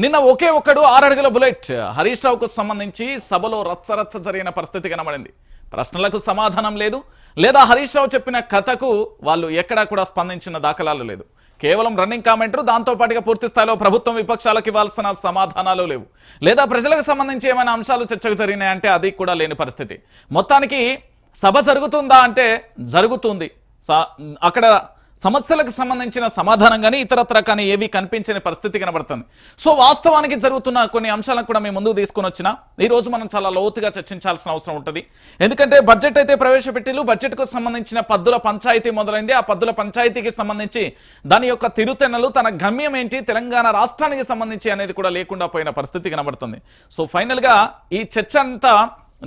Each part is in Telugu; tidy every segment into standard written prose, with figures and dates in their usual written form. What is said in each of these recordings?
నిన్న ఒకే ఒక్కడు 6 అడుగుల బుల్లెట్ హరీష్ రావుకు సంబంధించి సభలో రచ్చరచ్చ జరిగిన పరిస్థితి కనబడింది. ప్రశ్నలకు సమాధానం లేదు, లేదా హరీష్ రావు చెప్పిన కథకు వాళ్ళు ఎక్కడా కూడా స్పందించిన దాఖలాలు లేదు. కేవలం రన్నింగ్ కామెంటరు, దాంతోపాటుగా పూర్తి స్థాయిలో ప్రభుత్వం విపక్షాలకు ఇవ్వాల్సిన సమాధానాలు లేవు, లేదా ప్రజలకు సంబంధించి ఏమైనా అంశాలు చర్చకు జరిగినాయంటే అది కూడా లేని పరిస్థితి. మొత్తానికి సభ జరుగుతుందా అంటే జరుగుతుంది, అక్కడ సమస్యలకు సంబంధించిన సమాధానం కానీ ఇతరత్ర కానీ ఏవి కనిపించని పరిస్థితి కనబడుతుంది. సో వాస్తవానికి జరుగుతున్న కొన్ని అంశాలను కూడా మేము ముందుకు తీసుకొని వచ్చినా ఈ రోజు మనం చాలా లోతుగా చర్చించాల్సిన అవసరం ఉంటుంది. ఎందుకంటే బడ్జెట్ అయితే ప్రవేశపెట్టిలు, బడ్జెట్కు సంబంధించిన పద్దుల పంచాయతీ మొదలైంది. ఆ పద్దుల పంచాయతీకి సంబంధించి దాని యొక్క తిరుతెన్నలు, తన గమ్యం ఏంటి, తెలంగాణ రాష్ట్రానికి సంబంధించి అనేది కూడా లేకుండా పోయిన పరిస్థితి కనబడుతుంది. సో ఫైనల్గా ఈ చర్చ అంతా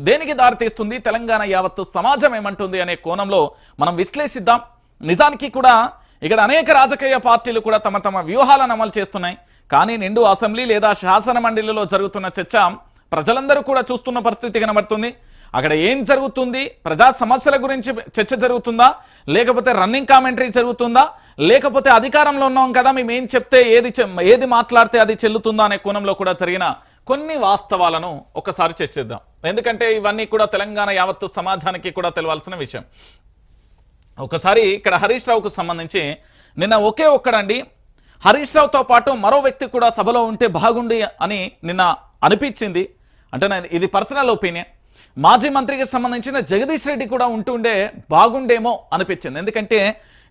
దేనికి దారితీస్తుంది, తెలంగాణ యావత్తు సమాజం ఏమంటుంది అనే కోణంలో మనం విశ్లేషిద్దాం. నిజానికి కూడా ఇక్కడ అనేక రాజకీయ పార్టీలు కూడా తమ తమ వ్యూహాలను అమలు చేస్తున్నాయి. కానీ నిండు అసెంబ్లీ లేదా శాసన మండలిలో జరుగుతున్న చర్చ ప్రజలందరూ కూడా చూస్తున్న పరిస్థితి కనబడుతుంది. అక్కడ ఏం జరుగుతుంది, ప్రజా సమస్యల గురించి చర్చ జరుగుతుందా, లేకపోతే రన్నింగ్ కామెంటరీ జరుగుతుందా, లేకపోతే అధికారంలో ఉన్నాం కదా మేము ఏం చెప్తే ఏది మాట్లాడితే అది చెల్లుతుందా అనే కోణంలో కూడా జరిగిన కొన్ని వాస్తవాలను ఒకసారి చర్చిద్దాం. ఎందుకంటే ఇవన్నీ కూడా తెలంగాణ యావత్తు సమాజానికి కూడా తెలవాల్సిన విషయం. ఒకసారి ఇక్కడ హరీష్ రావుకు సంబంధించి నిన్న ఒకే ఒక్కడండి, హరీష్ రావుతో పాటు మరో వ్యక్తి కూడా సభలో ఉంటే బాగుండి అని నిన్న అనిపించింది. అంటే ఇది పర్సనల్ ఒపీనియన్. మాజీ మంత్రికి సంబంధించిన జగదీష్ రెడ్డి కూడా ఉంటుండే బాగుండేమో అనిపించింది. ఎందుకంటే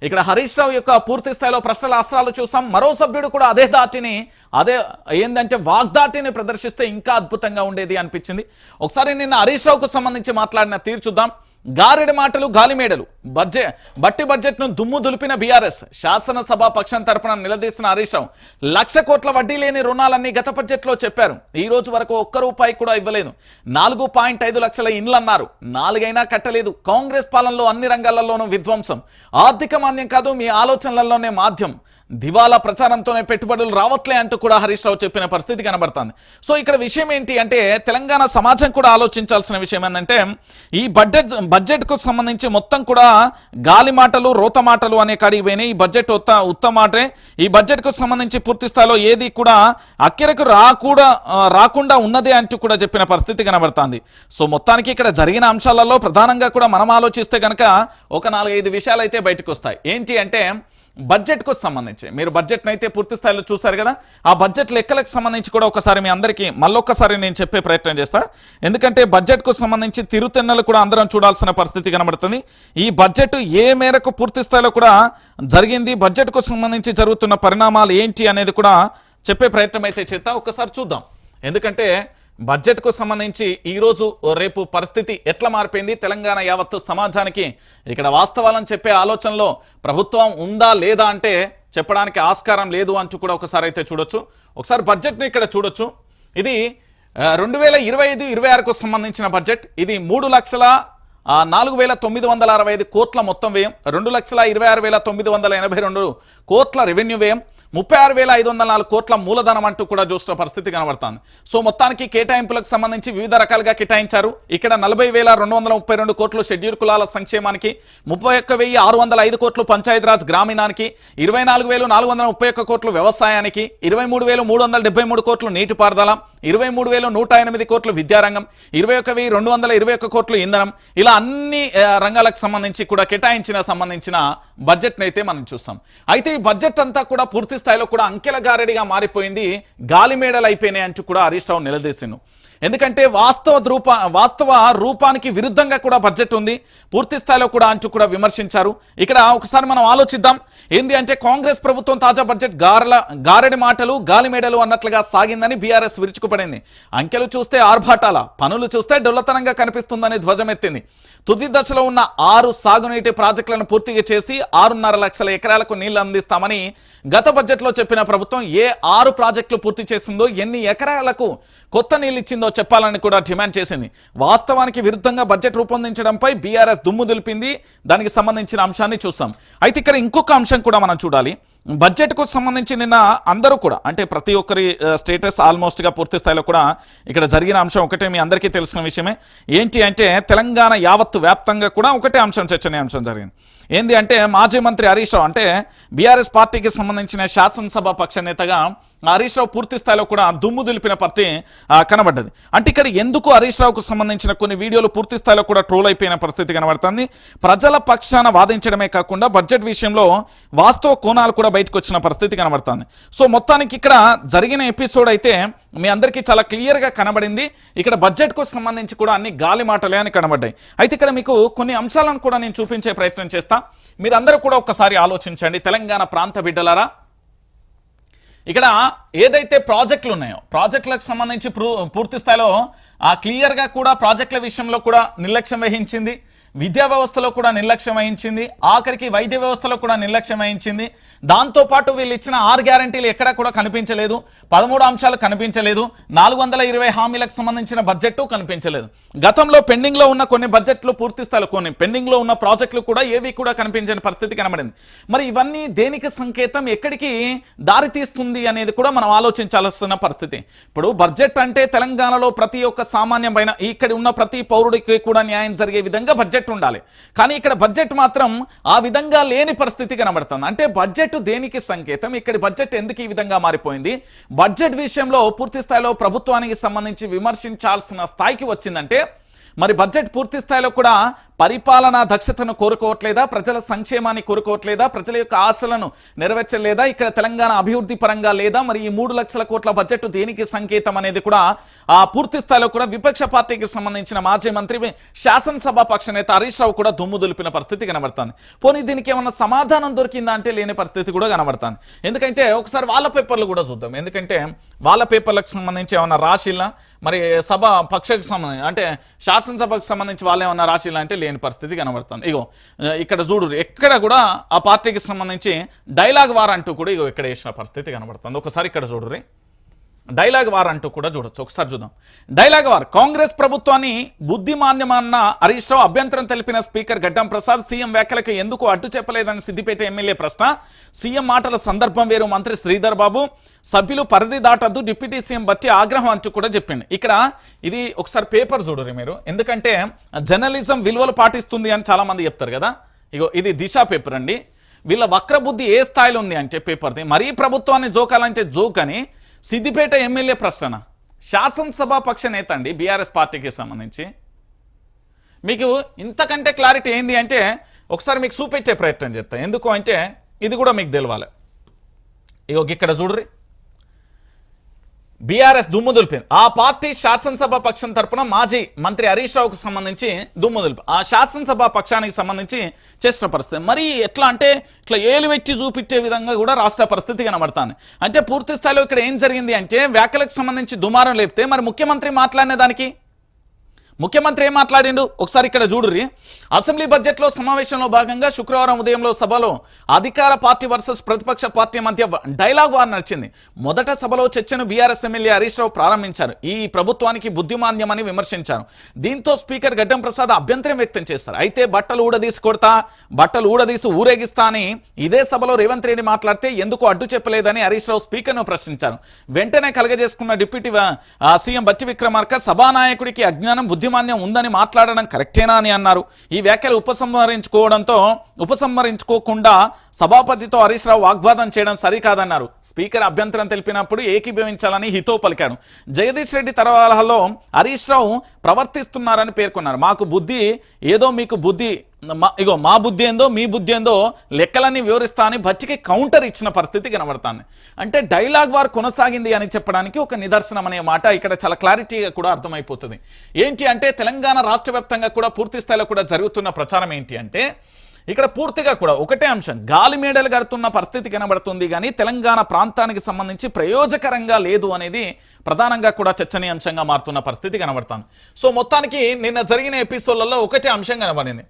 ఇక్కడ హరీష్ రావు యొక్క పూర్తి స్థాయిలో ప్రశ్నల అస్త్రాలు చూసాం. మరో సభ్యుడు కూడా అదే ఏంటంటే వాగ్దాటిని ప్రదర్శిస్తే ఇంకా అద్భుతంగా ఉండేది అనిపించింది. ఒకసారి నిన్న హరీష్ రావుకు సంబంధించి మాట్లాడిన తీరు చూద్దాం. గారెడి మాటలు, గాలిమేడలు, బడ్జెట్ను దుమ్ము దులిపిన బీఆర్ఎస్, శాసనసభ పక్షం తరపున నిలదీసిన హరీష్ రావు. 1,00,000 కోట్ల వడ్డీ లేని రుణాలన్నీ గత బడ్జెట్లో చెప్పారు, ఈ రోజు వరకు ఒక్క రూపాయి కూడా ఇవ్వలేదు. 4.5 లక్షల ఇండ్లు అన్నారు, 4 అయినా కట్టలేదు. కాంగ్రెస్ పాలనలో అన్ని రంగాలలోనూ విధ్వంసం, ఆర్థిక మాంద్యం కాదు మీ ఆలోచనలలోనే మాధ్యం, దివాలా ప్రచారంతోనే పెట్టుబడులు రావట్లే అంటూ కూడా హరీష్ రావు చెప్పిన పరిస్థితి కనబడుతుంది. సో ఇక్కడ విషయం ఏంటి అంటే తెలంగాణ సమాజం కూడా ఆలోచించాల్సిన విషయం ఏంటంటే ఈ బడ్జెట్కు సంబంధించి మొత్తం కూడా గాలి మాటలు, రోత మాటలు అనే కాడికి పోయినాయి. ఈ బడ్జెట్ ఉత్తమ మాటే. ఈ బడ్జెట్కు సంబంధించి పూర్తి స్థాయిలో ఏది కూడా అక్కరకు రాకుండా ఉన్నదే అంటూ కూడా చెప్పిన పరిస్థితి కనబడుతుంది. సో మొత్తానికి ఇక్కడ జరిగిన అంశాలలో ప్రధానంగా కూడా మనం ఆలోచిస్తే కనుక ఒక 4-5 విషయాలు అయితే బయటకు వస్తాయి. ఏంటి అంటే బడ్జెట్కు సంబంధించి మీరు బడ్జెట్ని అయితే పూర్తి స్థాయిలో చూశారు కదా, ఆ బడ్జెట్ లెక్కలకు సంబంధించి కూడా ఒకసారి మీ అందరికీ మళ్ళొక్కసారి నేను చెప్పే ప్రయత్నం చేస్తా. ఎందుకంటే బడ్జెట్కు సంబంధించి తిరుతెన్నలు కూడా అందరం చూడాల్సిన పరిస్థితి కనబడుతుంది. ఈ బడ్జెట్ ఏ మేరకు పూర్తి స్థాయిలో కూడా జరిగింది, బడ్జెట్కు సంబంధించి జరుగుతున్న పరిణామాలు ఏంటి అనేది కూడా చెప్పే ప్రయత్నం అయితే చేద్దాం. ఒకసారి చూద్దాం. ఎందుకంటే బడ్జెట్కు సంబంధించి ఈరోజు రేపు పరిస్థితి ఎట్లా మారిపోయింది, తెలంగాణ యావత్తు సమాజానికి ఇక్కడ వాస్తవాలను చెప్పే ఆలోచనలో ప్రభుత్వం ఉందా లేదా అంటే చెప్పడానికి ఆస్కారం లేదు అంటూ కూడా ఒకసారి అయితే చూడొచ్చు. ఒకసారి బడ్జెట్ని ఇక్కడ చూడొచ్చు. ఇది 2025-26కు సంబంధించిన బడ్జెట్. ఇది 3,04,965 కోట్ల మొత్తం వ్యయం, 2,26,982 కోట్ల రెవెన్యూ వ్యయం, 36,504 కోట్ల మూలధనం అంటూ కూడా చూస్తున్న పరిస్థితి కనబడుతుంది. సో మొత్తానికి కేటాయింపులకు సంబంధించి వివిధ రకాలుగా కేటాయించారు. ఇక్కడ 40,232 కోట్లు షెడ్యూల్ కులాల సంక్షేమానికి, 31,605 కోట్లు పంచాయతీరాజ్ గ్రామీణానికి, 24,431 కోట్లు వ్యవసాయానికి, 23,373 కోట్లు నీటిపారుదల, 23,108 కోట్లు విద్యారంగం, 21,221 కోట్లు ఇంధనం, ఇలా అన్ని రంగాలకు సంబంధించి కూడా సంబంధించిన బడ్జెట్ని అయితే మనం చూస్తాం. అయితే ఈ బడ్జెట్ అంతా కూడా పూర్తి స్థాయిలో కూడా అంకెల గారడిగా మారిపోయింది, గాలిమేడలు అయిపోయినాయి అంటూ కూడా హరీష్ రావు నిలదీసిండు. ఎందుకంటే వాస్తవ రూపానికి విరుద్ధంగా కూడా బడ్జెట్ ఉంది, పూర్తి స్థాయిలో కూడా అంటూ కూడా విమర్శించారు. ఇక్కడ ఒకసారి మనం ఆలోచిద్దాం. ఏంది అంటే కాంగ్రెస్ ప్రభుత్వం తాజా బడ్జెట్ గారడి మాటలు, గాలిమేడలు అన్నట్లుగా సాగిందని బీఆర్ఎస్ విరుచుకుపడింది. అంకెలు చూస్తే ఆర్భాటాల, పనులు చూస్తే డొల్లతనంగా కనిపిస్తుందని ధ్వజమెత్తింది. తుది దశలో ఉన్న 6 సాగునీటి ప్రాజెక్టులను పూర్తిగా చేసి 6.5 లక్షల ఎకరాలకు నీళ్లు అందిస్తామని గత బడ్జెట్లో చెప్పిన ప్రభుత్వం ఏ 6 ప్రాజెక్టులు పూర్తి చేసిందో, ఎన్ని ఎకరాలకు కొత్త నీళ్ళు ఇచ్చిందో చెప్పాలని కూడా డిమాండ్ చేసింది. వాస్తవానికి విరుద్ధంగా బడ్జెట్ రూపొందించడంపై బీఆర్ఎస్ దుమ్ము దులిపింది. దానికి సంబంధించిన అంశాన్ని చూస్తాం. అయితే ఇక్కడ ఇంకొక అంశం కూడా మనం చూడాలి. బడ్జెట్కు సంబంధించి నిన్న అందరూ కూడా అంటే ప్రతి ఒక్కరి స్టేటస్ ఆల్మోస్ట్గా పూర్తి స్థాయిలో కూడా ఇక్కడ జరిగిన అంశం ఒకటే మీ అందరికీ తెలిసిన విషయమే. ఏంటి అంటే తెలంగాణ యావత్తు వ్యాప్తంగా కూడా ఒకటే అంశం చర్చనీయాంశం జరిగింది. ఏంది అంటే మాజీ మంత్రి హరీష్ రావు అంటే బీఆర్ఎస్ పార్టీకి సంబంధించిన శాసనసభ పక్ష నేతగా హరీష్ రావు పూర్తి స్థాయిలో కూడా దుమ్ము దులిపిన పరిస్థితి కనబడ్డది. అంటే ఇక్కడ ఎందుకు హరీష్ రావుకు సంబంధించిన కొన్ని వీడియోలు పూర్తి స్థాయిలో కూడా ట్రోల్ అయిపోయిన పరిస్థితి కనబడుతుంది. ప్రజల పక్షాన వాదించడమే కాకుండా బడ్జెట్ విషయంలో వాస్తవ కోణాలు కూడా బయటకు వచ్చిన పరిస్థితి కనబడుతుంది. సో మొత్తానికి ఇక్కడ జరిగిన ఎపిసోడ్ అయితే మీ అందరికీ చాలా క్లియర్గా కనబడింది. ఇక్కడ బడ్జెట్కు సంబంధించి కూడా అన్ని గాలి మాటలే అని కనబడ్డాయి. అయితే ఇక్కడ మీకు కొన్ని అంశాలను కూడా నేను చూపించే ప్రయత్నం చేస్తా. మీరందరూ కూడా ఒక్కసారి ఆలోచించండి. తెలంగాణ ప్రాంత బిడ్డలారా, ఇక్కడ ఏదైతే ప్రాజెక్టులు ఉన్నాయో ప్రాజెక్టులకు సంబంధించి పూర్తి స్థాయిలో క్లియర్గా కూడా ప్రాజెక్టుల విషయంలో కూడా నిర్లక్ష్యం వహించింది. విద్యా వ్యవస్థలో కూడా నిర్లక్ష్యం వహించింది. ఆఖరికి వైద్య వ్యవస్థలో కూడా నిర్లక్ష్యం వహించింది. దాంతోపాటు వీళ్ళు ఇచ్చిన 6 గ్యారంటీలు ఎక్కడా కూడా కనిపించలేదు. 13 అంశాలు కనిపించలేదు. 420 హామీలకు సంబంధించిన బడ్జెట్ కనిపించలేదు. గతంలో పెండింగ్లో ఉన్న కొన్ని బడ్జెట్లు పూర్తి స్థాయిలో కొన్ని పెండింగ్లో ఉన్న ప్రాజెక్టులు కూడా ఏవి కూడా కనిపించని పరిస్థితి కనబడింది. మరి ఇవన్నీ దేనికి సంకేతం, ఎక్కడికి దారి తీస్తుంది అనేది కూడా మనం ఆలోచించాల్సిన పరిస్థితి. ఇప్పుడు బడ్జెట్ అంటే తెలంగాణలో ప్రతి ఒక్క సామాన్యమైన ఇక్కడ ఉన్న ప్రతి పౌరుడికి కూడా న్యాయం జరిగే విధంగా బడ్జెట్ ఉండాలి. కానీ ఇక్కడ బడ్జెట్ మాత్రం ఆ విధంగా లేని పరిస్థితి కనబడుతుంది. అంటే బడ్జెట్ దేనికి సంకేతం, ఇక్కడ బడ్జెట్ ఎందుకు ఈ విధంగా మారిపోయింది, బడ్జెట్ విషయంలో పూర్తి స్థాయిలో ప్రభుత్వానికి సంబంధించి విమర్శించాల్సిన స్థాయికి వచ్చిందంటే మరి బడ్జెట్ పూర్తి స్థాయిలో కూడా పరిపాలనా దక్షతను కోరుకోవట్లేదా, ప్రజల సంక్షేమాన్ని కోరుకోవట్లేదా, ప్రజల యొక్క ఆశలను నెరవేర్చలేదా, ఇక్కడ తెలంగాణ అభివృద్ధి పరంగా లేదా, మరి ఈ 3 లక్షల కోట్ల బడ్జెట్ దేనికి సంకేతం అనేది కూడా పూర్తి స్థాయిలో కూడా విపక్ష పార్టీకి సంబంధించిన మాజీ మంత్రి శాసనసభ పక్ష నేత హరీష్ రావు కూడా దుమ్ము దులిపిన పరిస్థితి కనబడుతుంది. పోనీ దీనికి ఏమన్నా సమాధానం దొరికిందా అంటే లేని పరిస్థితి కూడా కనబడుతుంది. ఎందుకంటే ఒకసారి వాళ్ళ పేపర్లు కూడా చూద్దాం. ఎందుకంటే వాళ్ళ పేపర్లకు సంబంధించి ఏమన్నా రాసిల్లా, మరి సభ పక్షకు సంబంధించి అంటే శాసనసభకు సంబంధించి వాళ్ళు ఏమన్నా రాసిల్లా అంటే లేని పరిస్థితి కనబడుతుంది. ఇగో ఇక్కడ చూడు, ఎక్కడ కూడా ఆ పార్టీకి సంబంధించి డైలాగ్ వార్ అంటూ కూడా ఇగో ఇక్కడ వేసిన పరిస్థితి కనబడుతుంది. ఒకసారి ఇక్కడ చూడుర్రి, డైలాగ్ వార్ అంటూ కూడా చూడొచ్చు. ఒకసారి చూద్దాం. Dialogue war. కాంగ్రెస్ ప్రభుత్వాన్ని బుద్ధిమాన్యమన్న హరీష్ రావు అభ్యంతరం తెలిపిన స్పీకర్ గడ్డం ప్రసాద్. సీఎం వ్యాఖ్యలకు ఎందుకు అడ్డు చెప్పలేదని సిద్దిపేట ఎమ్మెల్యే ప్రశ్న. సీఎం మాటల సందర్భం వేరు. మంత్రి శ్రీధర్ బాబు. సభ్యులు పరిధి దాటద్దు, డిప్యూటీ సీఎం బట్టి ఆగ్రహం అంటూ కూడా చెప్పింది. ఇక్కడ ఇది ఒకసారి పేపర్ చూడరు మీరు, ఎందుకంటే జర్నలిజం విలువలు పాటిస్తుంది అని చాలా మంది చెప్తారు కదా. ఇగో ఇది దిశ పేపర్ అండి. వీళ్ళ వక్రబుద్ధి ఏ స్థాయిలో ఉంది అంటే పేపర్ది, మరీ ప్రభుత్వాన్ని జోకాలంటే జోక్ అని సిద్దిపేట ఎమ్మెల్యే ప్రశ్న. శాసనసభ పక్ష నేత అండి బీఆర్ఎస్ పార్టీకి సంబంధించి. మీకు ఇంతకంటే క్లారిటీ ఏంది అంటే ఒకసారి మీకు చూపెట్టే ప్రయత్నం చేస్తా. ఎందుకు అంటే ఇది కూడా మీకు తెలవాలి. ఇగో ఇక్కడ చూడ్రి, బీఆర్ఎస్ దుమ్ము దులిపింది. ఆ పార్టీ శాసనసభ పక్షం తరపున మాజీ మంత్రి హరీష్ రావుకు సంబంధించి దుమ్ము దులిపి ఆ శాసనసభ పక్షానికి సంబంధించి చేసిన పరిస్థితి. మరి ఎట్లా అంటే ఇట్లా ఏలు పెట్టి చూపించే విధంగా కూడా రాష్ట్ర పరిస్థితి కనబడుతుంది. అంటే పూర్తి స్థాయిలో ఇక్కడ ఏం జరిగింది అంటే వ్యాఖ్యలకు సంబంధించి దుమారం లేపితే మరి ముఖ్యమంత్రి మాట్లాడిన దానికి ముఖ్యమంత్రి ఏం మాట్లాడిండు ఒకసారి ఇక్కడ చూడుర్రి. అసెంబ్లీ బడ్జెట్లో సమావేశంలో భాగంగా శుక్రవారం ఉదయంలో సభలో అధికార పార్టీ వర్సెస్ ప్రతిపక్ష పార్టీ మధ్య డైలాగ్ వార్ నడిచింది. మొదట సభలో చర్చను బీఆర్ఎస్ ఎమ్మెల్యే హరీష్ రావు ప్రారంభించారు. ఈ ప్రభుత్వానికి బుద్ధిమాన్యమని విమర్శించారు. దీంతో స్పీకర్ గడ్డం ప్రసాద్ అభ్యంతరం వ్యక్తం చేశారు. అయితే బట్టలు ఊడదీసి కొడతా, బట్టలు ఊడదీసి ఊరేగిస్తా అని ఇదే సభలో రేవంత్ రెడ్డి మాట్లాడితే ఎందుకు అడ్డు చెప్పలేదని హరీష్ రావు స్పీకర్ను ప్రశ్నించారు. వెంటనే కలగజేసుకున్న డిప్యూటీ సీఎం బట్టి విక్రమార్క సభానాయకుడికి అజ్ఞానం బుద్ధిమాన్యం ఉందని మాట్లాడడం కరెక్టేనా అని అన్నారు. ఈ వ్యాఖ్యలు ఉపసంహరించుకోకుండా సభాపతితో హరీష్ రావు వాగ్వాదం చేయడం సరికాదన్నారు. స్పీకర్ అభ్యంతరం తెలిపినప్పుడు ఏకీభవించాలని హితవు పలికారు. జగదీష్ రెడ్డి తరహాలో హరీష్ రావు ప్రవర్తిస్తున్నారని పేర్కొన్నారు. మాకు బుద్ధి ఏదో మీకు బుద్ధి ఇగో మా బుద్ధి ఏందో మీ బుద్ధి ఏందో లెక్కలన్నీ వివరిస్తా అని బచ్చికి కౌంటర్ ఇచ్చిన పరిస్థితి కనబడుతుంది. అంటే డైలాగ్ వార్ కొనసాగింది అని చెప్పడానికి ఒక నిదర్శనం అనే మాట ఇక్కడ చాలా క్లారిటీగా కూడా అర్థమైపోతుంది. ఏంటి అంటే తెలంగాణ రాష్ట్ర వ్యాప్తంగా కూడా పూర్తి స్థాయిలో కూడా జరుగుతున్న ప్రచారం ఏంటి అంటే ఇక్కడ పూర్తిగా కూడా ఒకటే అంశం, గాలి మేడలు కడుతున్న పరిస్థితి కనబడుతుంది కానీ తెలంగాణ ప్రాంతానికి సంబంధించి ప్రయోజకరంగా లేదు అనేది ప్రధానంగా కూడా చర్చనీయాంశంగా మారుతున్న పరిస్థితి కనబడుతుంది. సో మొత్తానికి నిన్న జరిగిన ఎపిసోడ్లలో ఒకటే అంశం కనబడింది.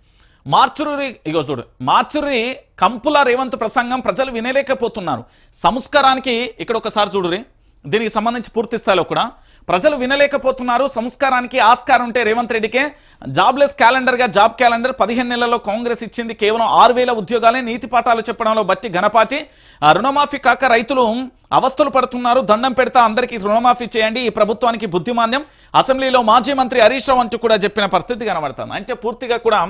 మార్చురి కంపుల రేవంత్ ప్రసంగం ప్రజలు వినలేకపోతున్నారు. సంస్కారానికి ఇక్కడ ఒకసారి చూడురి, దీనికి సంబంధించి పూర్తి స్థాయిలో కూడా ప్రజలు వినలేకపోతున్నారు. సంస్కారానికి ఆస్కారం ఉంటే రేవంత్ రెడ్డికే జాబ్లెస్ క్యాలెండర్గా జాబ్ క్యాలెండర్ 15 నెలల్లో కాంగ్రెస్ ఇచ్చింది కేవలం 6,000 ఉద్యోగాలే. నీతి పాఠాలు చెప్పడంలో బట్టి ఘనపాటి. రుణమాఫీ కాక రైతులు అవస్థలు పడుతున్నారు. దండం పెడతా అందరికీ రుణమాఫీ చేయండి. ఈ ప్రభుత్వానికి బుద్ధిమాంద్యం. అసెంబ్లీలో మాజీ మంత్రి హరీష్ రావు అంటూ కూడా చెప్పిన పరిస్థితి కనబడుతుంది. అంటే పూర్తిగా కూడా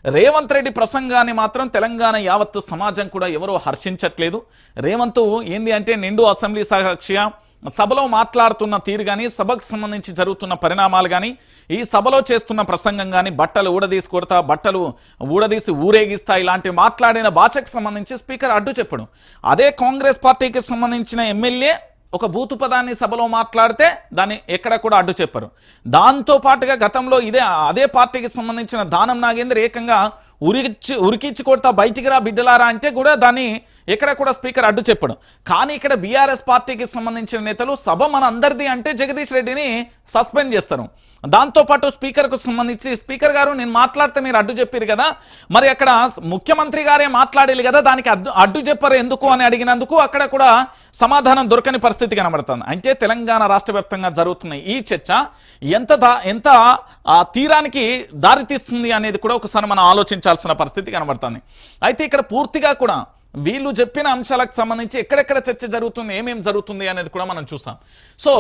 రేవంత్ రెడ్డి ప్రసంగాన్ని మాత్రం తెలంగాణ యావత్తు సమాజం కూడా ఎవరో హర్షించట్లేదు. రేవంత్ ఏంది అంటే నిండు అసెంబ్లీ సాక్షిగా సభలో మాట్లాడుతున్న తీరు కానీ, సభకు సంబంధించి జరుగుతున్న పరిణామాలు కానీ, ఈ సభలో చేస్తున్న ప్రసంగం కానీ, బట్టలు ఊడదీసి కొడతా, బట్టలు ఊడదీసి ఊరేగిస్తా, ఇలాంటి మాట్లాడిన భాషకు సంబంధించి స్పీకర్ అడ్డు చెప్పడం. అదే కాంగ్రెస్ పార్టీకి సంబంధించిన ఎమ్మెల్యే ఒక బూతు పదాన్ని సభలో మాట్లాడితే దాన్ని ఎక్కడ కూడా అడ్డు చెప్పరు. దాంతో పాటుగా గతంలో అదే పార్టీకి సంబంధించిన దానం నాగేందర్ ఏకంగా ఉరికిచ్చి కొడతా బయటికి రా బిడ్డలారా అంటే కూడా దాన్ని ఎక్కడ కూడా స్పీకర్ అడ్డు చెప్పడం. కానీ ఇక్కడ బీఆర్ఎస్ పార్టీకి సంబంధించిన నేతలు సభ మన అందరిది అంటే జగదీష్ రెడ్డిని సస్పెండ్ చేస్తారు. దాంతోపాటు స్పీకర్కు సంబంధించి స్పీకర్ గారు నేను మాట్లాడితే మీరు అడ్డు చెప్పారు కదా, మరి అక్కడ ముఖ్యమంత్రి గారే మాట్లాడాలి కదా, దానికి అడ్డు చెప్పరు ఎందుకు అని అడిగినందుకు అక్కడ కూడా సమాధానం దొరకని పరిస్థితి కనబడుతుంది. అంటే తెలంగాణ రాష్ట్ర వ్యాప్తంగా జరుగుతున్న ఈ చర్చ ఎంత తీరానికి దారితీస్తుంది అనేది కూడా ఒకసారి మనం ఆలోచించాల్సిన పరిస్థితి కనబడుతుంది. అయితే ఇక్కడ పూర్తిగా కూడా వీళ్ళు చెప్పిన అంశాలకు సంబంధించి ఎక్కడెక్కడ చర్చ జరుగుతుంది, ఏమేమి జరుగుతుంది అనేది కూడా మనం చూసాం. సో